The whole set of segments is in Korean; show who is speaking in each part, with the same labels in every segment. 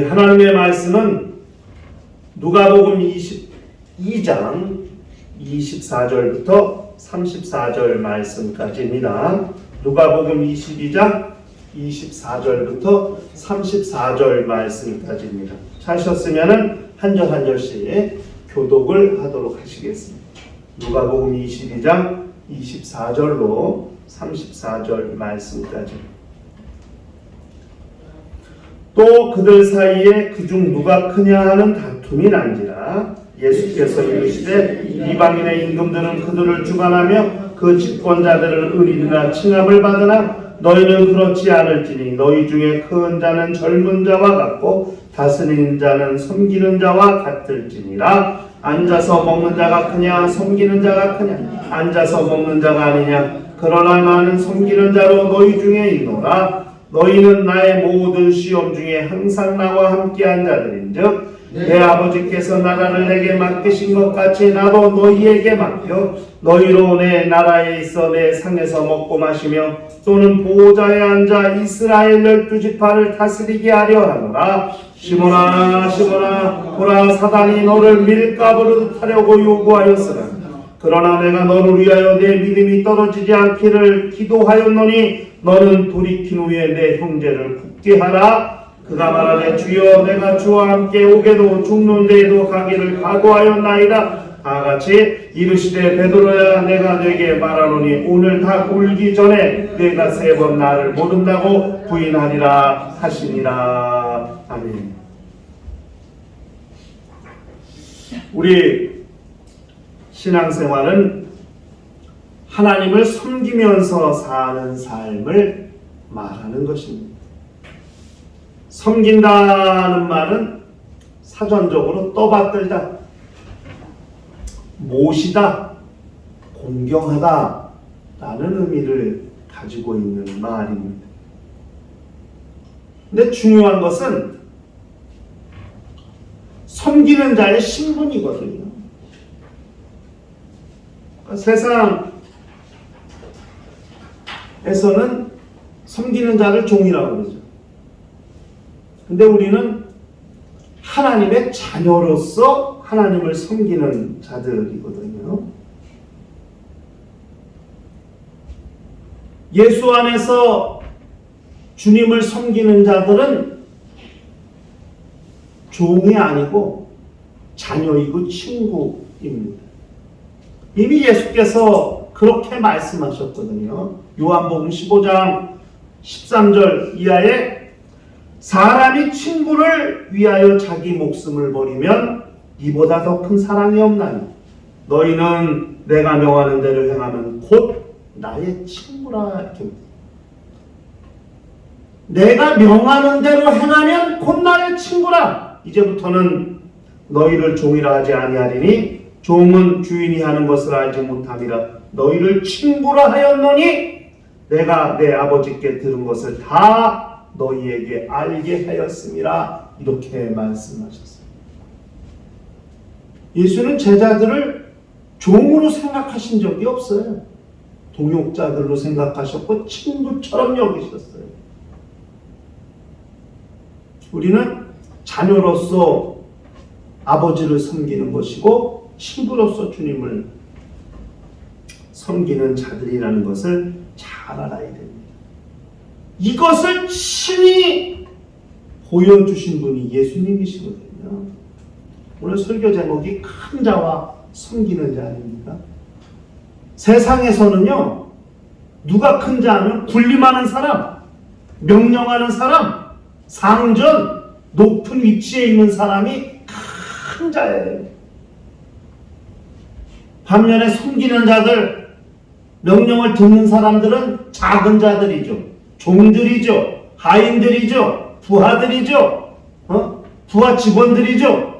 Speaker 1: 하나님의 말씀은 누가복음 22장 24절부터 34절 말씀까지입니다. 누가복음 22장 24절부터 34절 말씀까지입니다. 찾으셨으면 한 절 한 절씩 교독을 하도록 하시겠습니다. 누가복음 22장 24절로 34절 말씀까지. 또 그들 사이에 그중 누가 크냐 하는 다툼이 난지라. 예수께서 이르시되 이방인의 임금들은 그들을 주관하며 그 집권자들을 의리나 칭함을 받으나 너희는 그렇지 않을지니 너희 중에 큰 자는 젊은 자와 같고 다스리는 자는 섬기는 자와 같을지니라. 앉아서 먹는 자가 크냐 섬기는 자가 크냐. 앉아서 먹는 자가 아니냐. 그러나 나는 섬기는 자로 너희 중에 있노라. 너희는 나의 모든 시험 중에 항상 나와 함께한 자들인즉 내 아버지께서 나라를 내게 맡기신 것 같이 나도 너희에게 맡겨 너희로 내 나라에 있어 내 상에서 먹고 마시며 또는 보호자에 앉아 이스라엘 12지파를 다스리게 하려 하노라. 시몬아 시몬아 보라 사단이 너를 밀가부르듯 하려고 요구하였으나 그러나 내가 너를 위하여 내 믿음이 떨어지지 않기를 기도하였노니 너는 돌이킨 후에 내 형제를 굳게 하라. 그가 말하되 주여 내가 주와 함께 오게도 죽는 데에도 가기를 각오하였나이다. 다같이 이르시되 베드로야 내가 네게 말하노니 오늘 다 울기 전에 내가 3번 나를 모른다고 부인하리라 하시니라. 아멘. 우리 신앙생활은 하나님을 섬기면서 사는 삶을 말하는 것입니다. 섬긴다는 말은 사전적으로 떠받들다, 모시다, 공경하다 라는 의미를 가지고 있는 말입니다. 근데 중요한 것은 섬기는 자의 신분이거든요. 세상에서는 섬기는 자를 종이라고 그러죠. 근데 우리는 하나님의 자녀로서 하나님을 섬기는 자들이거든요. 예수 안에서 주님을 섬기는 자들은 종이 아니고 자녀이고 친구입니다. 이미 예수께서 그렇게 말씀하셨거든요. 요한복음 15장 13절 이하에 사람이 친구를 위하여 자기 목숨을 버리면 이보다 더 큰 사랑이 없나니 너희는 내가 명하는 대로 행하면 곧 나의 친구라. 내가 명하는 대로 행하면 곧 나의 친구라. 이제부터는 너희를 종이라 하지 아니하리니 종은 주인이 하는 것을 알지 못함이라. 너희를 친구라 하였노니 내가 내 아버지께 들은 것을 다 너희에게 알게 하였음이라. 이렇게 말씀하셨어요. 예수는 제자들을 종으로 생각하신 적이 없어요. 동역자들로 생각하셨고 친구처럼 여기셨어요. 우리는 자녀로서 아버지를 섬기는 것이고 친구로서 주님을 섬기는 자들이라는 것을 잘 알아야 됩니다. 이것을 친히 보여주신 분이 예수님이시거든요. 오늘 설교 제목이 큰 자와 섬기는 자 아닙니까? 세상에서는요, 누가 큰 자 하면 군림하는 사람, 명령하는 사람, 상전, 높은 위치에 있는 사람이 큰 자예요. 반면에 섬기는 자들, 명령을 듣는 사람들은 작은 자들이죠. 종들이죠. 하인들이죠. 부하들이죠. 부하 직원들이죠.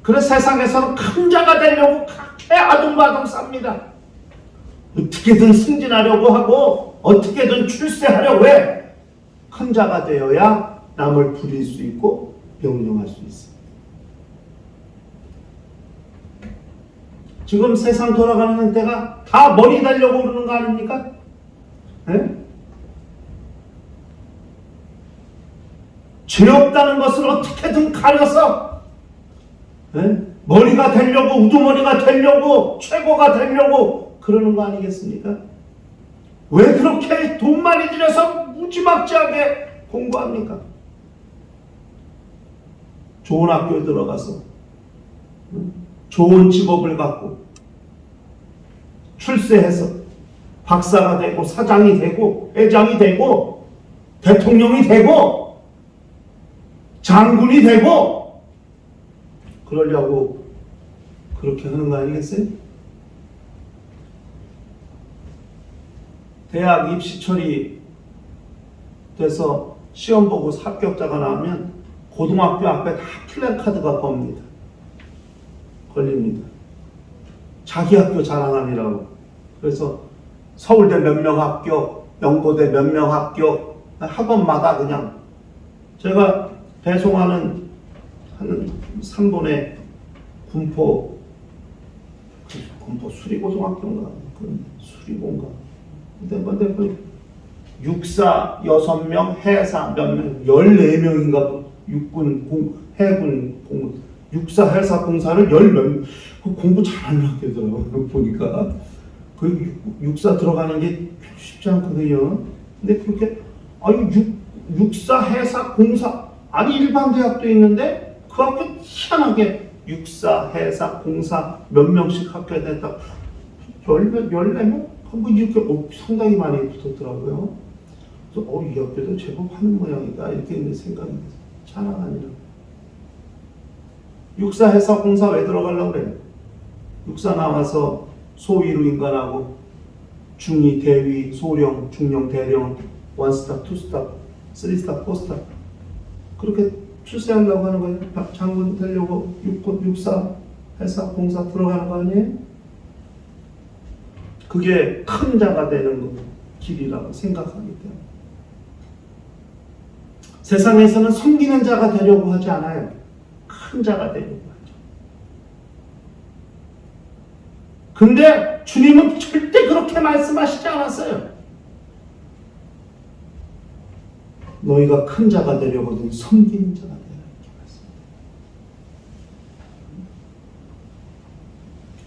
Speaker 1: 그래서 세상에서는 큰 자가 되려고 그렇게 아둥바둥 쌉니다. 어떻게든 승진하려고 하고 어떻게든 출세하려고 해. 큰 자가 되어야 남을 부릴 수 있고 명령할 수 있습니다. 지금 세상 돌아가는 때가 다 머리 달려고 그러는 거 아닙니까? 네? 죄 없다는 것을 어떻게든 가려서 머리가 되려고, 우두머리가 되려고, 최고가 되려고 그러는 거 아니겠습니까? 왜 그렇게 돈 많이 들여서 무지막지하게 공부합니까? 좋은 학교에 들어가서 좋은 직업을 갖고 출세해서 박사가 되고 사장이 되고 회장이 되고 대통령이 되고 장군이 되고 그러려고 그렇게 하는 거 아니겠어요? 대학 입시 처리돼서 시험 보고 합격자가 나오면 고등학교 앞에 다 플래카드가 걸립니다. 자기 학교 자랑하느라고. 그래서 서울대 몇 명 합격, 연고대 몇 명 합격, 학원마다 그냥 제가 배송하는 한 3분의 군포 수리고등학교인가? 수리고인가? 근데 육사 6명, 해사 몇 명, 14명인가? 해군 육사 해사 공사를 10명, 공부 잘하는 학교더라고요. 보니까 그 육사 들어가는 게 쉽지 않거든요. 근데 그렇게 육사 해사 공사 아니 일반 대학도 있는데 그 학교 희한하게 육사 해사 공사 몇 명씩 학교에 됐다 14명? 뭐 이렇게 상당히 많이 붙었더라고요. 그래서 이 학교도 제법 하는 모양이다 이렇게 생각이 됐어요. 자랑 아니라. 육사 해사 공사 왜 들어가려고 그래요? 육사 나와서 소위로 인간하고 중위, 대위, 소령, 중령, 대령, 원스탑, 투스탑, 쓰리스탑, 포스탑 그렇게 출세하려고 하는 거예요. 장군 되려고 육사 해사 공사 들어가는 거 아니에요? 그게 큰 자가 되는 길이라고 생각하기 때문에 세상에서는 섬기는 자가 되려고 하지 않아요. 큰 자가 되려고 하죠. 근데 주님은 절대 그렇게 말씀하시지 않았어요. 너희가 큰 자가 되려거든 섬기는 자가 되라 이렇게 말씀합니다.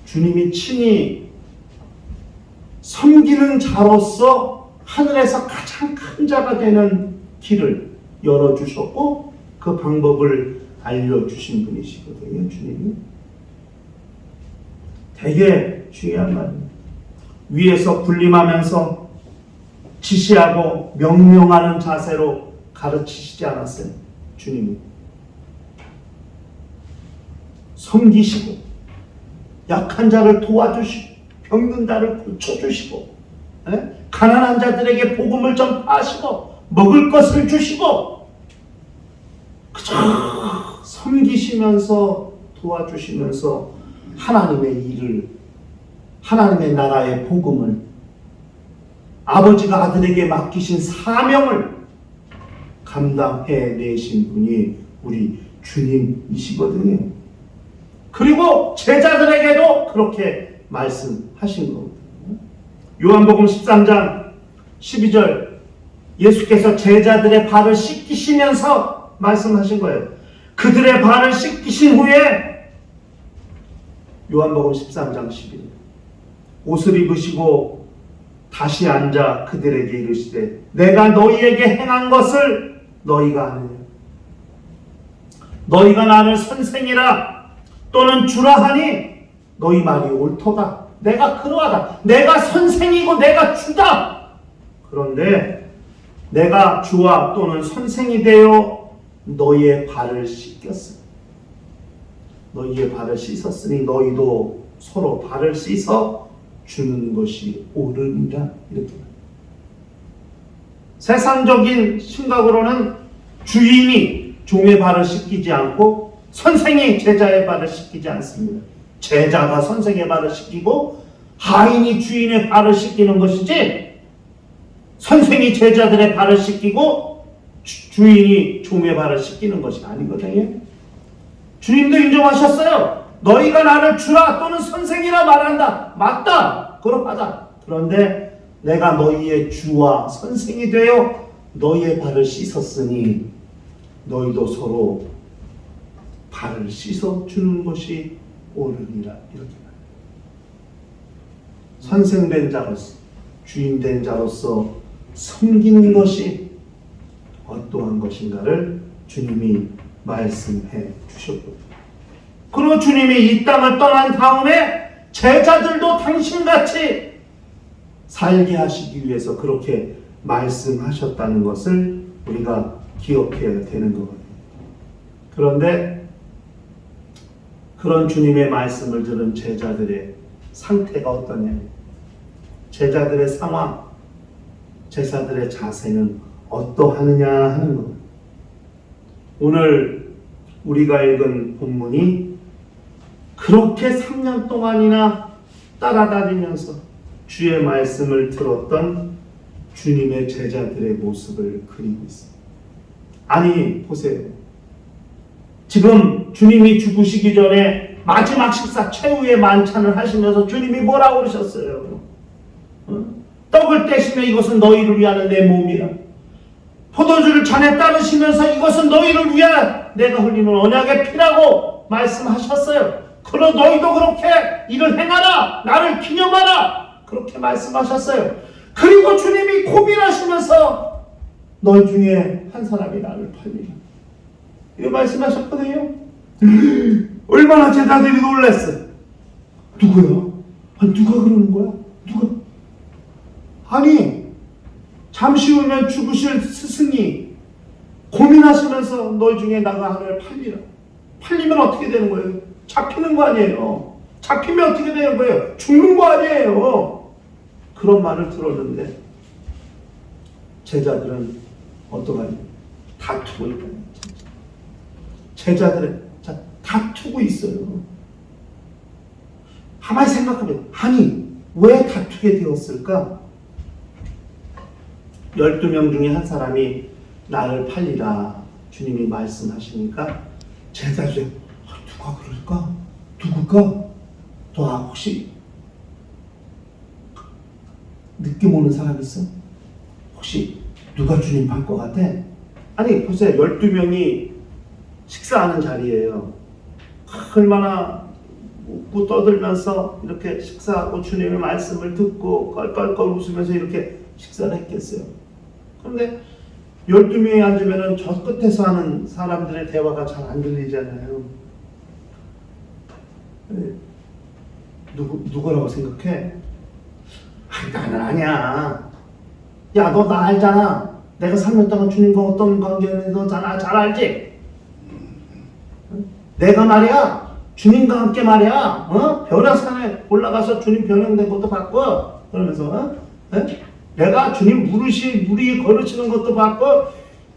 Speaker 1: 주님이 친히 섬기는 자로서 하늘에서 가장 큰 자가 되는 길을 열어주셨고 그 방법을 알려주신 분이시거든요. 주님이. 되게 중요한 말입니다. 위에서 군림하면서 지시하고 명령하는 자세로 가르치시지 않았어요. 주님이. 섬기시고 약한 자를 도와주시고 병든 자를 고쳐주시고 가난한 자들에게 복음을 전파하시고 먹을 것을 주시고 그저 섬기시면서 도와주시면서 하나님의 일을 하나님의 나라의 복음을 아버지가 아들에게 맡기신 사명을 감당해내신 분이 우리 주님이시거든요. 그리고 제자들에게도 그렇게 말씀하신 겁니다. 요한복음 13장 12절 예수께서 제자들의 발을 씻기시면서 말씀하신 거예요. 그들의 발을 씻기신 후에 요한복음 13장 11절 옷을 입으시고 다시 앉아 그들에게 이르시되 내가 너희에게 행한 것을 너희가 아느냐. 너희가 나를 선생이라 또는 주라 하니 너희 말이 옳도다. 내가 그러하다. 내가 선생이고 내가 주다. 그런데 내가 주와 또는 선생이 되어 너희의 발을 씻겼으니 너희의 발을 씻었으니 너희도 서로 발을 씻어 주는 것이 옳으니라. 이렇게 세상적인 생각으로는 주인이 종의 발을 씻기지 않고 선생이 제자의 발을 씻기지 않습니다. 제자가 선생의 발을 씻기고 하인이 주인의 발을 씻기는 것이지 선생이 제자들의 발을 씻기고 주인이 종의 발을 씻기는 것이 아니거든요. 주님도 인정하셨어요. 너희가 나를 주라 또는 선생이라 말한다. 맞다. 그렇다. 그런데 내가 너희의 주와 선생이 되어 너희의 발을 씻었으니 너희도 서로 발을 씻어 주는 것이 옳으니라. 이렇게 말해요. 선생된 자로서, 주인된 자로서 섬기는 것이 어떠한 것인가를 주님이 말씀해 주셨거든요. 그리고 주님이 이 땅을 떠난 다음에 제자들도 당신같이 살게 하시기 위해서 그렇게 말씀하셨다는 것을 우리가 기억해야 되는 거거든요. 그런데 그런 주님의 말씀을 들은 제자들의 상태가 어떠냐? 제자들의 상황, 제자들의 자세는 어떠하느냐 하는 것. 오늘 우리가 읽은 본문이 그렇게 3년 동안이나 따라다니면서 주의 말씀을 들었던 주님의 제자들의 모습을 그리고 있습니다. 아니, 보세요. 지금 주님이 죽으시기 전에 마지막 식사 최후의 만찬을 하시면서 주님이 뭐라고 그러셨어요? 떡을 떼시며 이것은 너희를 위하는 내 몸이라. 포도주를 잔에 따르시면서 이것은 너희를 위한 내가 흘리는 언약의 피라고 말씀하셨어요. 그럼 너희도 그렇게 이를 행하라. 나를 기념하라. 그렇게 말씀하셨어요. 그리고 주님이 고민하시면서 너희 중에 한 사람이 나를 팔리라. 이렇게 말씀하셨거든요. 얼마나 제자들이 놀랐어요. 누구야? 아니, 누가 그러는 거야? 누가? 아니, 잠시 후면 죽으실 스승이 고민하시면서 너희 중에 나가 하나를 팔리라. 팔리면 어떻게 되는 거예요? 잡히는 거 아니에요. 잡히면 어떻게 되는 거예요? 죽는 거 아니에요. 그런 말을 들었는데 제자들은 어떠하냐? 다투고 있다는 거예요. 제자들은 다투고 있어요. 가만히 생각하면, 아니, 왜 다투게 되었을까? 12명 중에 한 사람이 나를 팔리라 주님이 말씀하시니까 제자들이 누가 그럴까? 누굴까? 너 혹시 느낌 오는 사람 있어? 혹시 누가 주님 팔 것 같아? 아니, 보세요. 12명이 식사하는 자리예요. 얼마나 웃고 떠들면서 이렇게 식사하고 주님의 말씀을 듣고 껄껄껄 웃으면서 이렇게 식사를 했겠어요. 그런데 12명이 앉으면 저 끝에서 하는 사람들의 대화가 잘 안 들리잖아요. 누구라고 생각해? 나는 아니야. 야, 너 나 알잖아. 내가 3년 동안 주님과 어떤 관계였는지 너 잘 알지? 내가 말이야, 주님과 함께 말이야, 벼락산에 올라가서 주님 변형된 것도 봤고, 그러면서, 내가 주님 무리 걸으시는 것도 봤고,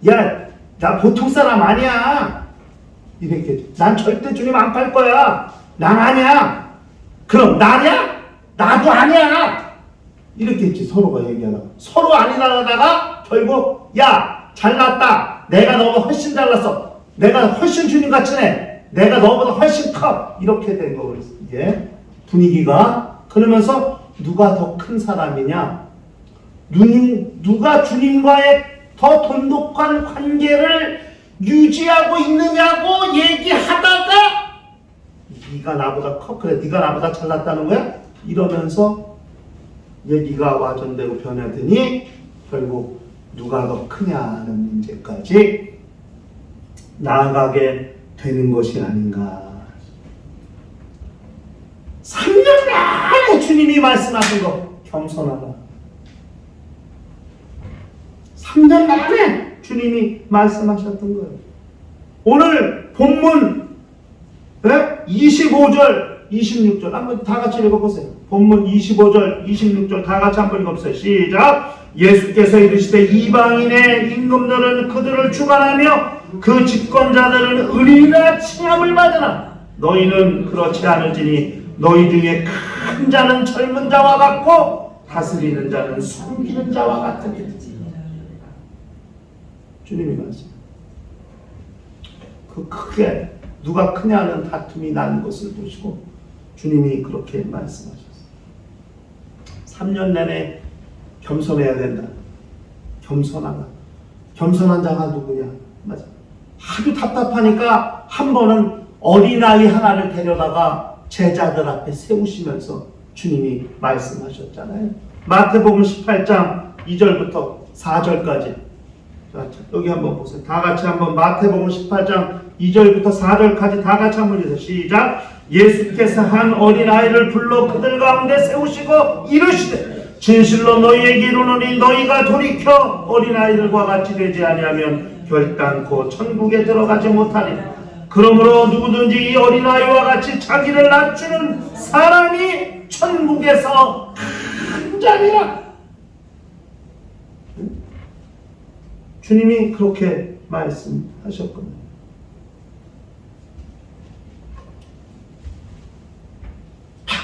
Speaker 1: 야, 나 보통 사람 아니야. 이렇게, 난 절대 주님 안 팔 거야. 난 아니야. 그럼 나냐? 나도 아니야. 이렇게 했지, 서로가 얘기하다가. 서로 아니라다가 결국, 야, 잘났다. 내가 너보다 훨씬 잘났어. 내가 훨씬 주님같이 해. 내가 너보다 훨씬 커. 이렇게 된 거예요. 이게 분위기가. 그러면서 누가 더 큰 사람이냐? 누가 주님과의 더 돈독한 관계를 유지하고 있느냐고 얘기하다가 네가 나보다 커. 그래, 네가 나보다 잘났다는 거야? 이러면서 얘기가 와전되고 변하더니 결국 누가 더 크냐는 문제까지 나아가게 되는 것이 아닌가. 3년 내내 주님이 말씀하신 거 겸손하라. 3년 내내 주님이 말씀하셨던 거예요. 오늘 본문 25절 26절 한번 다 같이 읽어보세요. 본문 25절 26절 다 같이 한번 읽어보세요. 시작. 예수께서 이르시되 이방인의 임금들은 그들을 주관하며 그 집권자들은 의리나 칭함을 받으나 너희는 그렇지 않을지니 너희 중에 큰 자는 젊은 자와 같고 다스리는 자는 섬기는 자와 같으니. 주님이 말씀. 그 크게 누가 크냐는 다툼이 나는 것을 보시고 주님이 그렇게 말씀하셨어요. 3년 내내 겸손해야 된다. 겸손하다. 겸손한 자가 누구냐? 맞아. 하도 답답하니까 한 번은 어린아이 하나를 데려다가 제자들 앞에 세우시면서 주님이 말씀하셨잖아요. 마태복음 18장 2절부터 4절까지. 자, 여기 한번 보세요. 다 같이 한번 마태복음 18장 2절부터 4절까지 다 같이 한번 읽어요. 시작. 예수께서 한 어린아이를 불러 그들 가운데 세우시고 이르시되 진실로 너희에게 이르노니 너희가 돌이켜 어린아이들과 같이 되지 아니하면 결단코 천국에 들어가지 못하리라. 그러므로 누구든지 이 어린아이와 같이 자기를 낮추는 사람이 천국에서 큰 자리라. 주님이 그렇게 말씀하셨거든요.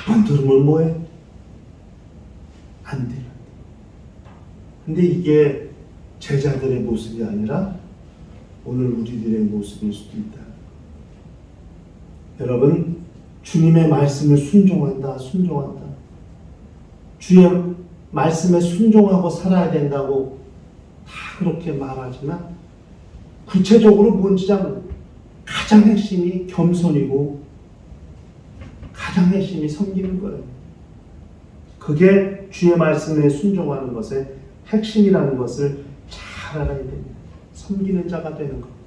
Speaker 1: 번 들으면 뭐해? 안 돼요. 근데 이게 제자들의 모습이 아니라 오늘 우리들의 모습일 수도 있다. 여러분, 주님의 말씀을 순종한다. 주의 말씀에 순종하고 살아야 된다고 다 그렇게 말하지만 구체적으로 뭔지 가장 핵심이 겸손이고 가장 핵심이 섬기는 거예요. 그게 주의 말씀에 순종하는 것의 핵심이라는 것을 잘 알아야 됩니다. 섬기는 자가 되는 것.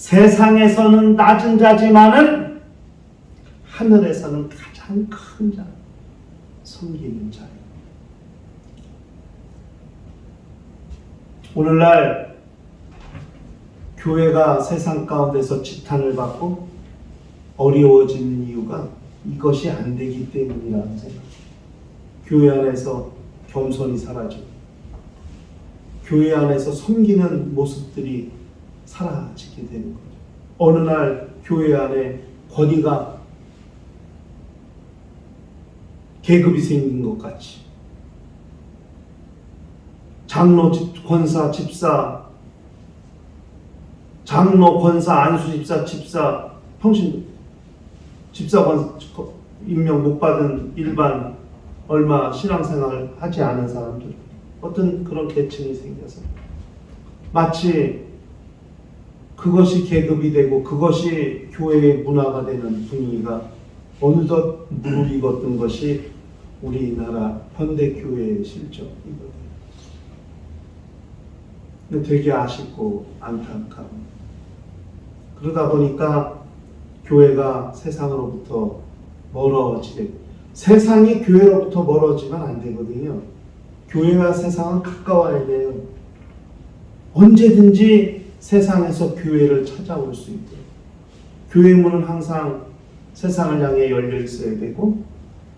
Speaker 1: 세상에서는 낮은 자지만은 하늘에서는 가장 큰 자, 섬기는 자예요. 오늘날 교회가 세상 가운데서 지탄을 받고 어려워지는 이유가 이것이 안 되기 때문이라는 생각. 교회 안에서 겸손이 사라지고 교회 안에서 섬기는 모습들이 사라지게 되는 거죠. 어느 날 교회 안에 권위가 계급이 생긴 것 같이 장로, 권사, 집사, 장로, 권사, 안수집사, 집사, 평신 집사관 임명 못 받은 일반 얼마 신앙생활을 하지 않은 사람들, 어떤 그런 계층이 생겨서 마치 그것이 계급이 되고 그것이 교회의 문화가 되는 분위기가 어느덧 무르익었던 것이 우리나라 현대교회의 실정이거든요. 되게 아쉽고 안타까운. 그러다 보니까 교회가 세상으로부터 멀어지게, 세상이 교회로부터 멀어지면 안 되거든요. 교회와 세상은 가까워야 돼요. 언제든지 세상에서 교회를 찾아올 수 있도록. 교회 문은 항상 세상을 향해 열려 있어야 되고,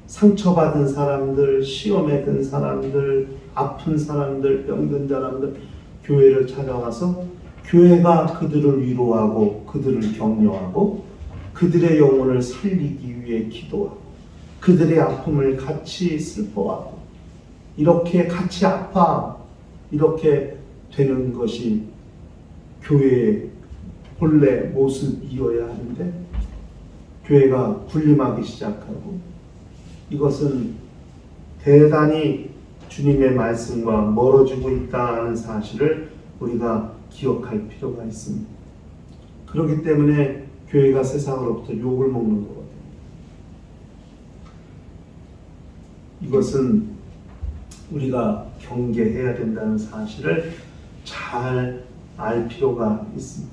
Speaker 1: 상처받은 사람들, 시험에 든 사람들, 아픈 사람들, 병든 사람들, 교회를 찾아와서 교회가 그들을 위로하고 그들을 격려하고 그들의 영혼을 살리기 위해 기도하고 그들의 아픔을 같이 슬퍼하고 이렇게 같이 아파 이렇게 되는 것이 교회의 본래 모습이어야 하는데 교회가 군림하기 시작하고 이것은 대단히 주님의 말씀과 멀어지고 있다는 사실을 우리가 기억할 필요가 있습니다. 그렇기 때문에 교회가 세상으로부터 욕을 먹는 거거든요. 이것은 우리가 경계해야 된다는 사실을 잘 알 필요가 있습니다.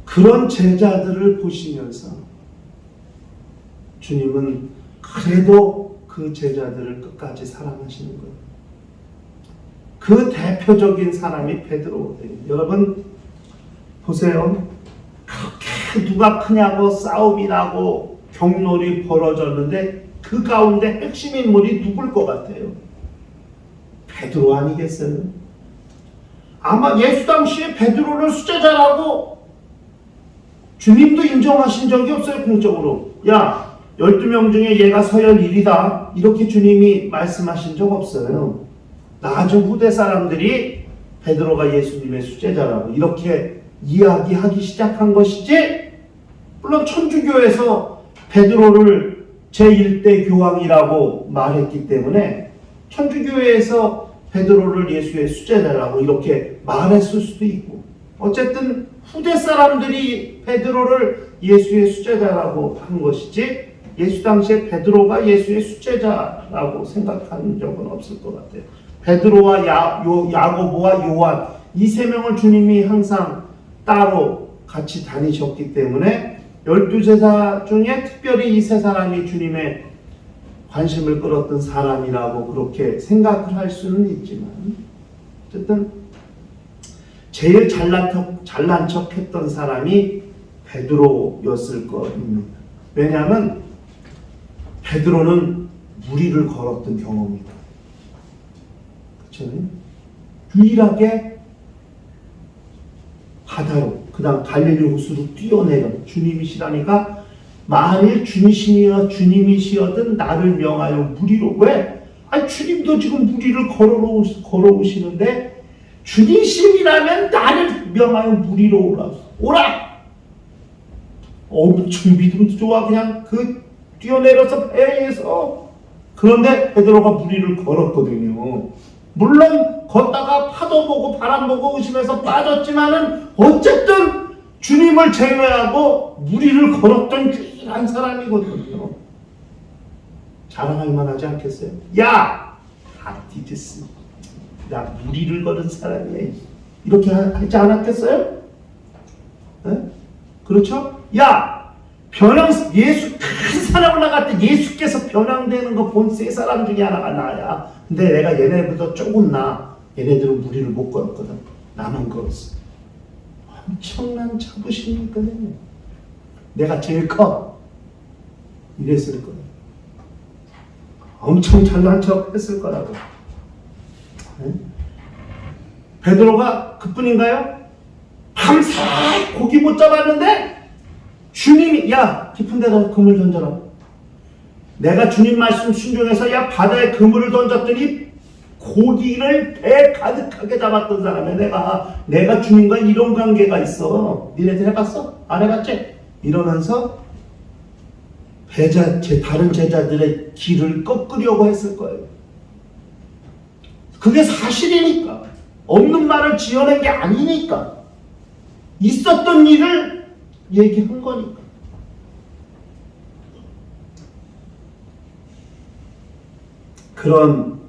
Speaker 1: 그런 제자들을 보시면서 주님은 그래도 그 제자들을 끝까지 사랑하시는 거예요. 그 대표적인 사람이 베드로예요. 여러분 보세요. 그렇게 누가 크냐고 싸움이 나고 경롤이 벌어졌는데 그 가운데 핵심 인물이 누굴 것 같아요? 베드로 아니겠어요? 아마 예수 당시에 베드로를 수제자라고 주님도 인정하신 적이 없어요. 공적으로. 야, 12명 중에 얘가 서열 1위다. 이렇게 주님이 말씀하신 적 없어요. 나중 후대 사람들이 베드로가 예수님의 수제자라고 이렇게 이야기하기 시작한 것이지, 물론 천주교에서 베드로를 제1대 교황이라고 말했기 때문에 천주교회에서 베드로를 예수의 수제자라고 이렇게 말했을 수도 있고, 어쨌든 후대 사람들이 베드로를 예수의 수제자라고 한 것이지 예수 당시에 베드로가 예수의 수제자라고 생각한 적은 없을 것 같아요. 베드로와 야고보와 요한 이 세 명을 주님이 항상 따로 같이 다니셨기 때문에 12제자 중에 특별히 이 세 사람이 주님의 관심을 끌었던 사람이라고 그렇게 생각을 할 수는 있지만, 어쨌든 제일 잘난 척 했던 사람이 베드로였을 겁니다. 왜냐하면 베드로는 무리를 걸었던 경험이다. 그렇죠? 유일하게 바다로, 그 다음 갈릴리 호수로 뛰어내려 주님이시라니까, 만일 주님이시여든 나를 명하여 무리로. 왜? 아니 주님도 지금 무리를 걸어오시는데 주님이시라면 나를 명하여 무리로 오라. 엄청 믿음도 좋아. 그냥 뛰어내려서 배에서. 그런데 베드로가 무리를 걸었거든요. 물론 걷다가 파도 보고 바람 보고 의심해서 빠졌지만은 어쨌든 주님을 제외하고 무리를 걸었던 귀한 사람이거든요. 자랑할 만하지 않겠어요? 야! 아티지스. 나 무리를 걸은 사람이야. 이렇게 하지 않았겠어요? 네? 그렇죠? 야! 예수 큰 산에 올라갈 때 예수께서 변형되는 거 본 세 사람 중에 하나가 나야. 근데 내가 얘네보다 조금 얘네들은 무리를 못 걸었거든. 나만 걸었어. 엄청난 자부심이 있거든요. 내가 제일 커. 이랬을 거예요. 엄청 잘난 척 했을 거라고. 네? 베드로가 그뿐인가요? 밤새 고기 못 잡았는데 주님이 야 깊은 데다 그물 던져라. 내가 주님 말씀 순종해서 야 바다에 그물을 던졌더니 고기를 배 가득하게 잡았던 사람이야. 내가 주님과 이런 관계가 있어. 니네들 해봤어? 안 해봤지? 이러면서 다른 제자들의 길을 꺾으려고 했을 거예요. 그게 사실이니까. 없는 말을 지어낸 게 아니니까. 있었던 일을 얘기한 거니까. 그런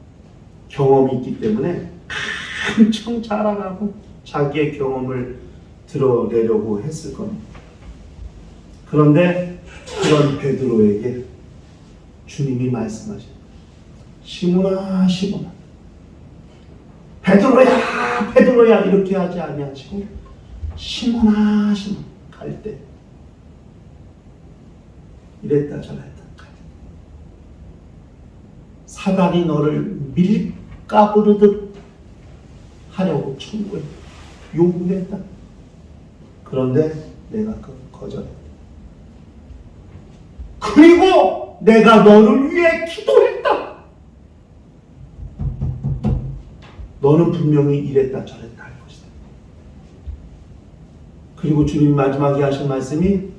Speaker 1: 경험이 있기 때문에 엄청 자랑하고 자기의 경험을 드러내려고 했을 겁니다. 그런데 그런 베드로에게 주님이 말씀하십니다. 시몬아 시몬아, 베드로야 베드로야 이렇게 하지 아니하시고 시몬아 시몬 갈 때 이랬다 저랬다. 사단이 너를 밀가부르듯 하려고 청구했다. 요구했다. 그런데 내가 거절했다. 그리고 내가 너를 위해 기도했다. 너는 분명히 이랬다 저랬다 할 것이다. 그리고 주님 마지막에 하신 말씀이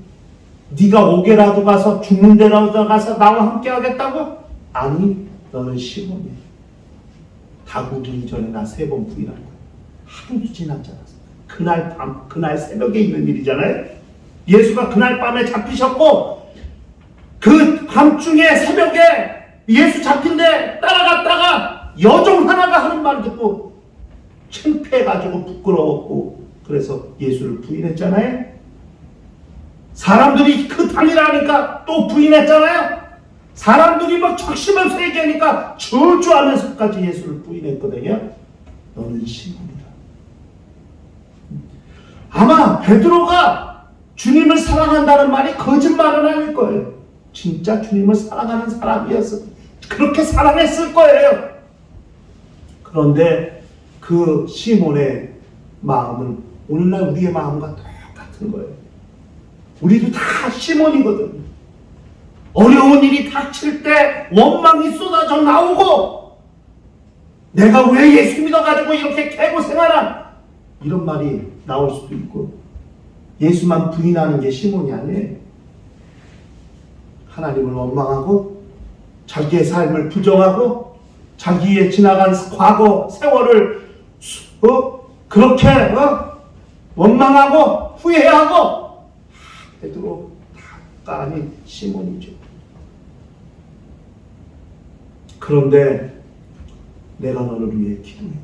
Speaker 1: 네가 옥에라도 가서 죽는 데라도 가서 나와 함께 하겠다고? 아니 너는 시몬이야. 다구기 전에 나 3번 부인한 거야. 하루도 지나지 않았어. 그날 밤, 그날 새벽에 있는 일이잖아요. 예수가 그날 밤에 잡히셨고 그 밤중에 새벽에 예수 잡힌 데 따라갔다가 여종 하나가 하는 말 듣고 창피해가지고 부끄러웠고 그래서 예수를 부인했잖아요. 사람들이 그 당이라니까 또 부인했잖아요. 사람들이 막 적시면서 얘기하니까 저주하면서까지 예수를 부인했거든요. 너는 시몬이다. 아마 베드로가 주님을 사랑한다는 말이 거짓말은 아닐 거예요. 진짜 주님을 사랑하는 사람이었어. 그렇게 사랑했을 거예요. 그런데 그 시몬의 마음은 오늘날 우리의 마음과 똑같은 거예요. 우리도 다 시몬이거든. 어려운 일이 닥칠 때 원망이 쏟아져 나오고 내가 왜 예수 믿어가지고 이렇게 개고생하나 이런 말이 나올 수도 있고 예수만 부인하는 게 시몬이 아니에요. 하나님을 원망하고 자기의 삶을 부정하고 자기의 지나간 과거 세월을 그렇게 원망하고 후회하고 베드로 다가 아닌 시몬이죠. 그런데 내가 너를 위해 기도했다.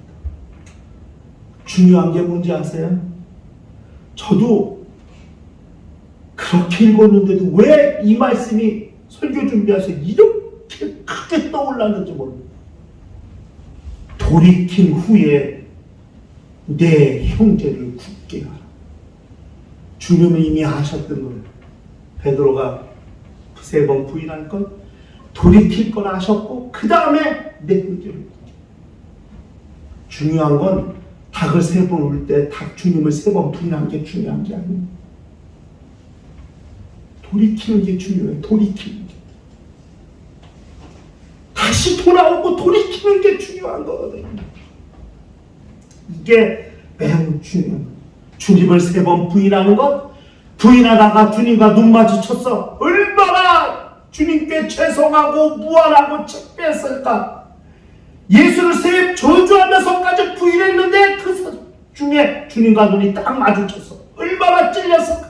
Speaker 1: 중요한 게 뭔지 아세요? 저도 그렇게 읽었는데도 왜 이 말씀이 설교 준비해서 이렇게 크게 떠올랐는지 모르겠어요. 돌이킨 후에 내 형제를 굳게 하라. 주님은 이미 하셨던 거예요. 베드로가 3번 부인할 것, 돌이킬 걸 아셨고 그 다음에 내 형제를 굳게. 중요한 건 닭을 3번 울 때 닭 주님을 3번 부인한 게 중요한 게 아니에요. 돌이키는 게 중요해요. 돌이키는 게. 다시 돌아오고 돌이키는 게 중요한 거거든요. 이게 매우 중요한 거예요. 주님을 3번 부인하는 것, 부인하다가 주님과 눈 마주쳤어. 얼마나 주님께 죄송하고 무안하고 책배했을까. 예수를 3번 저주하면서까지 부인했는데 그 중에 주님과 눈이 딱 마주쳤어. 얼마나 찔렸을까.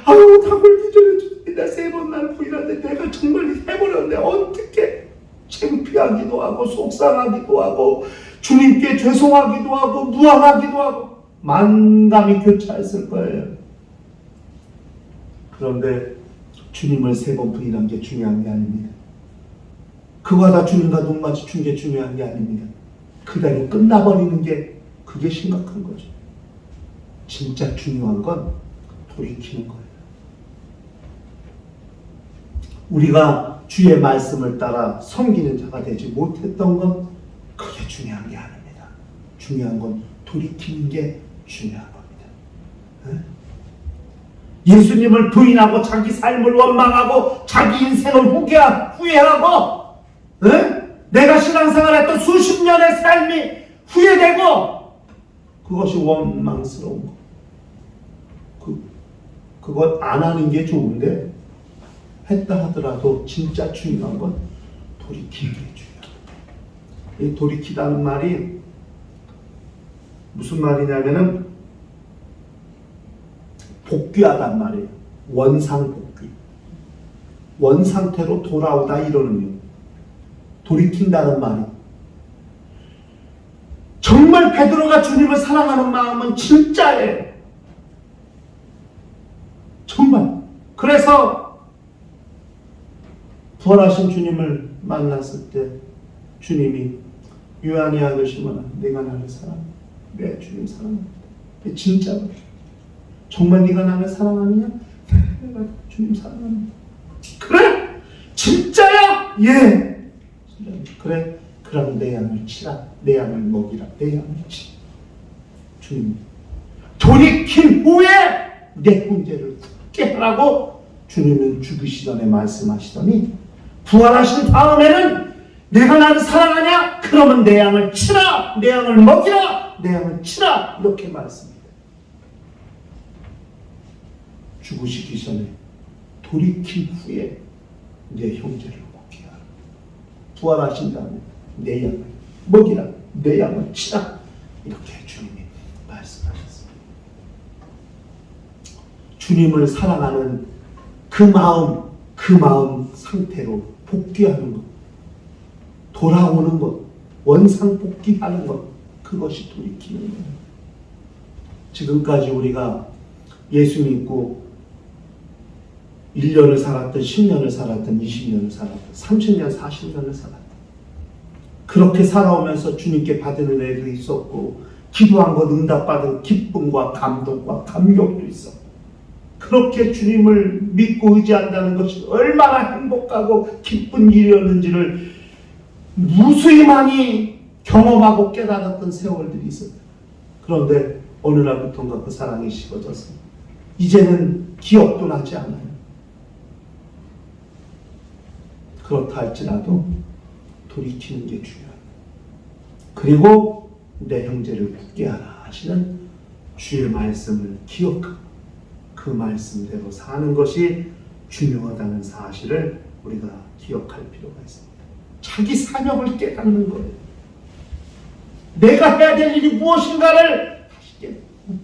Speaker 1: 아유, 닭을 기절해 주는데 나 3번 날 부인하는데 내가 정말 해버렸네. 어떻게 창피하기도 하고 속상하기도 하고 주님께 죄송하기도 하고 무안하기도 하고 만감이 교차했을 거예요. 그런데 주님을 3번 부인한 게 중요한 게 아닙니다. 그와 다 주님과 눈 마주친 게 중요한 게 아닙니다. 그대로 끝나버리는 게 그게 심각한 거죠. 진짜 중요한 건 돌이키는 거예요. 우리가 주의 말씀을 따라 섬기는 자가 되지 못했던 건 그게 중요한 게 아닙니다. 중요한 건 돌이키는 게 중요한 겁니다. 예수님을 부인하고 자기 삶을 원망하고 자기 인생을 후회하고 내가 신앙생활했던 수십 년의 삶이 후회되고 그것이 원망스러운 거. 그것 안 하는 게 좋은데 했다 하더라도 진짜 중요한 건 돌이키는 게 중요해요. 이 돌이키다는 말이 무슨 말이냐면은 복귀하단 말이에요. 원상복귀. 원상태로 돌아오다 이런 의미. 돌이킨다는 말이. 정말 베드로가 주님을 사랑하는 마음은 진짜예요. 정말. 그래서 부활하신 주님을 만났을 때 주님이 유한이 아들 시몬아 네가 나를 사랑해. 네 주님 사랑합니다. 진짜로. 정말 네가 나를 사랑하느냐? 내가 주님 사랑합니다. 그래? 진짜야? 예. 그래? 그럼 내 양을 치라. 내 양을 먹이라. 내 양을 치. 주님 돌이킨 후에 내 형제를 굳게 하라고 주님은 죽으시 전에 말씀하시더니 부활하신 다음에는 내가 나를 사랑하냐? 그러면 내 양을 치라. 내 양을 먹이라. 내 양을 치라. 이렇게 말씀합니다. 죽으시기 전에 돌이킨 후에 내 형제를 먹게 하라. 부활하신 다음에 내 양을 먹이라. 내 양을 치라. 이렇게 주님이 말씀하셨습니다. 주님을 사랑하는 그 마음 상태로 복귀하는 것, 돌아오는 것, 원상 복귀하는 것, 그것이 돌이키는 거예요. 지금까지 우리가 예수 믿고 1년을 살았든 10년을 살았든 20년을 살았든 30년, 40년을 살았든 그렇게 살아오면서 주님께 받은 은혜도 있었고 기도한 것 응답받은 기쁨과 감동과 감격도 있었고 그렇게 주님을 믿고 의지한다는 것이 얼마나 행복하고 기쁜 일이었는지를 무수히 많이 경험하고 깨달았던 세월들이 있었다. 그런데 어느 날부터인가 그 사랑이 식어져서 이제는 기억도 나지 않아요. 그렇다 할지라도 돌이키는 게 중요합니다. 그리고 내 형제를 굳게 하라 하시는 주의 말씀을 기억하고 그 말씀대로 사는 것이 중요하다는 사실을 우리가 기억할 필요가 있습니다. 자기 사명을 깨닫는 거예요. 내가 해야 될 일이 무엇인가를 다시 깨닫는 거예요.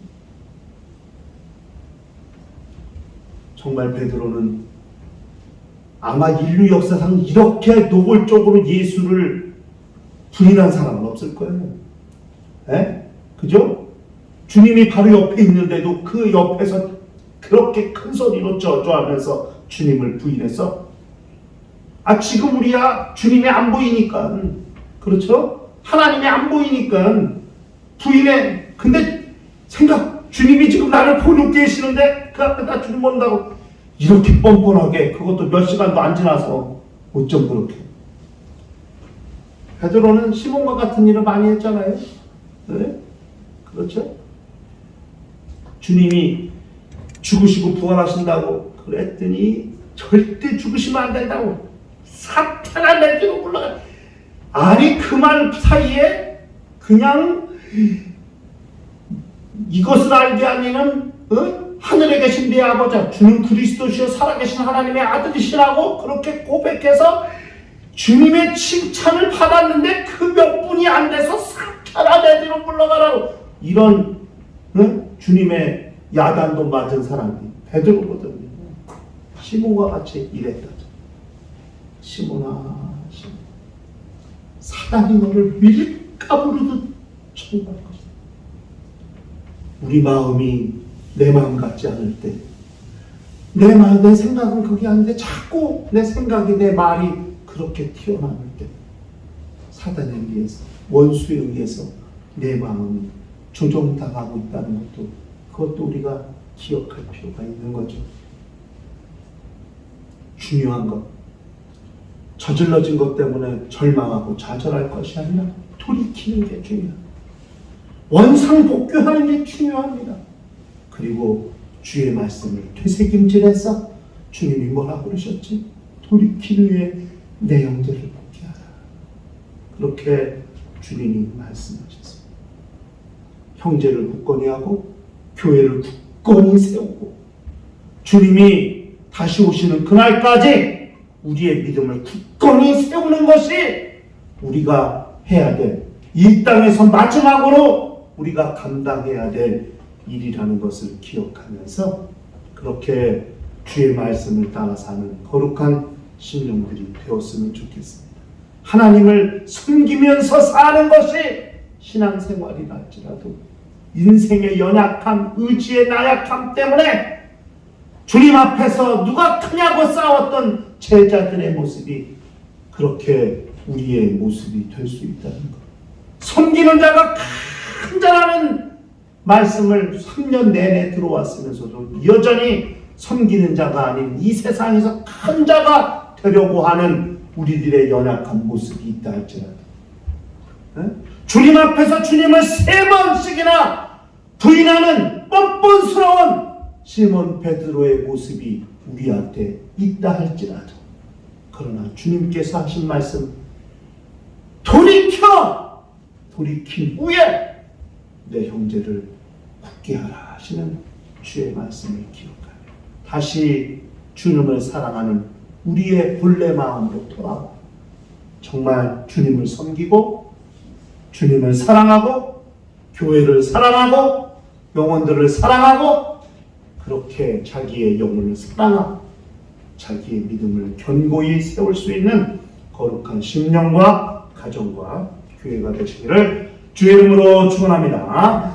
Speaker 1: 정말 베드로는 아마 인류 역사상 이렇게 노골적으로 예수를 부인한 사람은 없을 거예요. 그죠? 주님이 바로 옆에 있는데도 그 옆에서 그렇게 큰 소리로 저주하면서 주님을 부인해서 지금 우리야 주님이 안 보이니까, 그렇죠? 하나님이 안 보이니까 부인해. 근데 주님이 지금 나를 보고 계시는데 그 앞에다 주님 본다고 이렇게 뻔뻔하게, 그것도 몇 시간도 안 지나서 어쩜 그렇게. 베드로는 시몬과 같은 일을 많이 했잖아요. 네? 그렇죠? 주님이 죽으시고 부활하신다고 그랬더니 절대 죽으시면 안 된다고 사탄아 내 뒤로 물러가. 아니 그 말 사이에 그냥 이것을 알게 하니는 하늘에 계신 내 아버지 주는 그리스도시여 살아계신 하나님의 아들이시라고 그렇게 고백해서 주님의 칭찬을 받았는데 그 몇 분이 안 돼서 사탄아 내 뒤로 물러가라고, 이런 주님의 야단도 맞은 사람이 베드로거든요. 시몬과 같이 일했다. 시몬아, 사단이 너를 밀가부르듯 쳐갈 것이다. 우리 마음이 내 마음 같지 않을 때, 내 생각은 그게 아닌데 자꾸 내 생각이, 내 말이 그렇게 튀어나올 때, 사단에 의해서, 원수에 의해서 내 마음이 조종당하고 있다는 그것도 우리가 기억할 필요가 있는 거죠. 중요한 것, 저질러진 것 때문에 절망하고 좌절할 것이 아니라 돌이키는 게 중요합니다. 원상복귀하는 게 중요합니다. 그리고 주의 말씀을 되새김질해서 주님이 뭐라고 그러셨지? 돌이킨 후에 내 형제를 복귀하라. 그렇게 주님이 말씀하셨습니다. 형제를 굳건히 하고 교회를 굳건히 세우고 주님이 다시 오시는 그날까지 우리의 믿음을 굳건히 세우는 것이 우리가 해야 될, 이 땅에서 마지막으로 우리가 감당해야 될 일이라는 것을 기억하면서 그렇게 주의 말씀을 따라 사는 거룩한 심령들이 되었으면 좋겠습니다. 하나님을 섬기면서 사는 것이 신앙생활이라 할지라도 인생의 연약함, 의지의 나약함 때문에 주님 앞에서 누가 크냐고 싸웠던 제자들의 모습이 그렇게 우리의 모습이 될 수 있다는 것. 섬기는 자가 간절하는 말씀을 3년 내내 들어왔으면서도 여전히 섬기는 자가 아닌 이 세상에서 큰 자가 되려고 하는 우리들의 연약한 모습이 있다 할지라도 주님 앞에서 주님을 3번씩이나 부인하는 뻔뻔스러운 시몬 베드로의 모습이 우리한테 있다 할지라도, 그러나 주님께서 하신 말씀, 돌이킨 후에 내 형제를 굳게 하라 하시는 주의 말씀을 기억하며 다시 주님을 사랑하는 우리의 본래 마음으로 돌아와 정말 주님을 섬기고 주님을 사랑하고 교회를 사랑하고 영혼들을 사랑하고 그렇게 자기의 영혼을 사랑하고 자기의 믿음을 견고히 세울 수 있는 거룩한 심령과 가정과 교회가 되시기를 주의 이름으로 축원합니다.